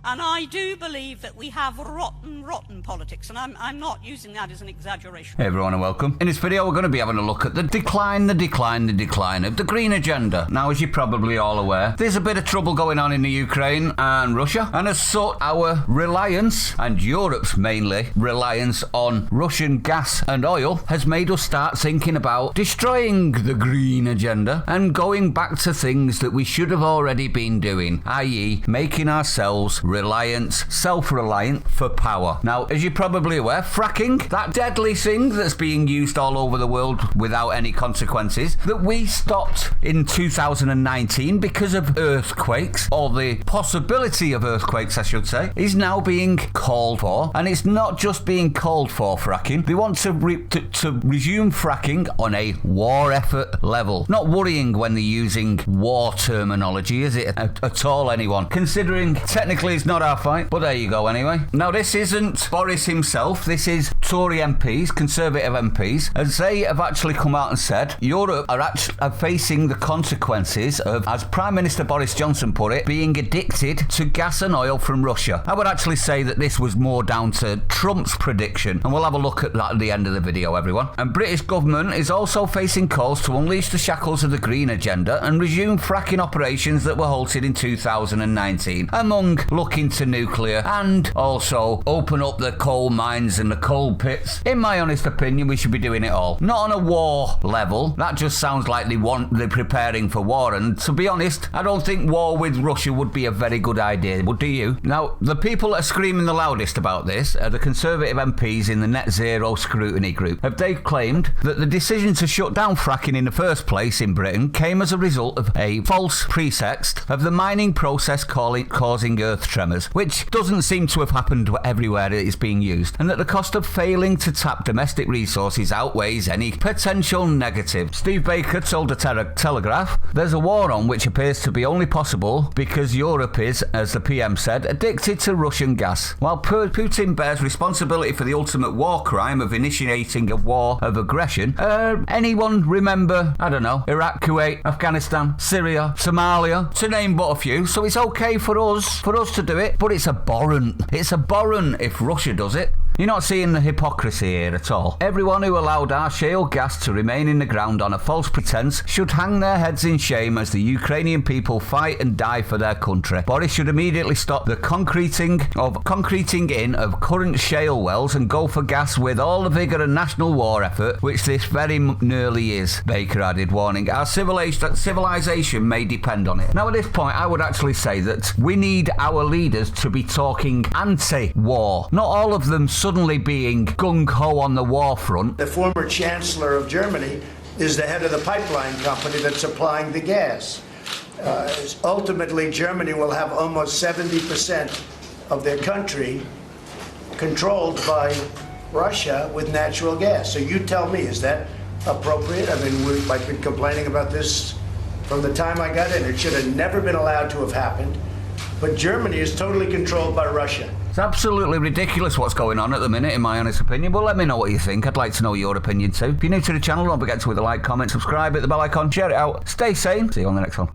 And I do believe that we have rotten politics, and I'm not using that as an exaggeration. Hey everyone and welcome. In this video we're going to be having a look at the decline of the green agenda. Now, as you're probably all aware, there's a bit of trouble going on in the Ukraine and Russia, and as such our reliance, and Europe's mainly reliance on Russian gas and oil, has made us start thinking about destroying the green agenda and going back to things that we should have already been doing, i.e. making ourselves self-reliant for power. Now, as you're probably aware, fracking, that deadly thing that's being used all over the world without any consequences, that we stopped in 2019 because of earthquakes, or the possibility of earthquakes, I should say, is now being called for. And it's not just being called for, fracking. They want to resume fracking on a war effort level. Not worrying when they're using war terminology, is it at all, anyone? Considering technically it's not our fight, but there you go anyway. Now, this isn't Boris himself, this is Tory MPs, Conservative MPs, as they have actually come out and said Europe are facing the consequences of, as Prime Minister Boris Johnson put it, being addicted to gas and oil from Russia. I would actually say that this was more down to Trump's prediction, and we'll have a look at that at the end of the video, everyone. And British government is also facing calls to unleash the shackles of the green agenda and resume fracking operations that were halted in 2019, among looking to nuclear and also open up the coal mines and the coal pits. In my honest opinion, we should be doing it all. Not on a war level. That just sounds like they're preparing for war, and to be honest, I don't think war with Russia would be a very good idea, but do you? Now, the people that are screaming the loudest about this are the Conservative MPs in the Net Zero Scrutiny Group. Have they claimed that the decision to shut down fracking in the first place in Britain came as a result of a false pretext of the mining process causing earth tremors, which doesn't seem to have happened everywhere it is being used, and that the cost of failing to tap domestic resources outweighs any potential negative. Steve Baker told the Telegraph, "There's a war on which appears to be only possible because Europe is, as the PM said, addicted to Russian gas. While Putin bears responsibility for the ultimate war crime of initiating a war of aggression, anyone remember, I don't know, Iraq, Kuwait, Afghanistan, Syria, Somalia, to name but a few, so it's okay for us to do it, but it's abhorrent. It's abhorrent if Russia does it." You're not seeing the hypocrisy here at all. Everyone who allowed our shale gas to remain in the ground on a false pretense should hang their heads in shame as the Ukrainian people fight and die for their country. Boris should immediately stop the concreting in of current shale wells and go for gas with all the vigour and national war effort, which this very nearly is, Baker added, warning our civilization may depend on it. Now, at this point, I would actually say that we need our leaders to be talking anti-war, not all of them suddenly being gung-ho on the war front. The former Chancellor of Germany is the head of the pipeline company that's supplying the gas. Ultimately, Germany will have almost 70% of their country controlled by Russia with natural gas. So you tell me, is that appropriate? I mean, I've been complaining about this from the time I got in. It should have never been allowed to have happened. But Germany is totally controlled by Russia. It's absolutely ridiculous what's going on at the minute, in my honest opinion. But let me know what you think. I'd like to know your opinion too. If you're new to the channel, don't forget to hit the like, comment, subscribe, hit the bell icon, share it out. Stay sane. See you on the next one.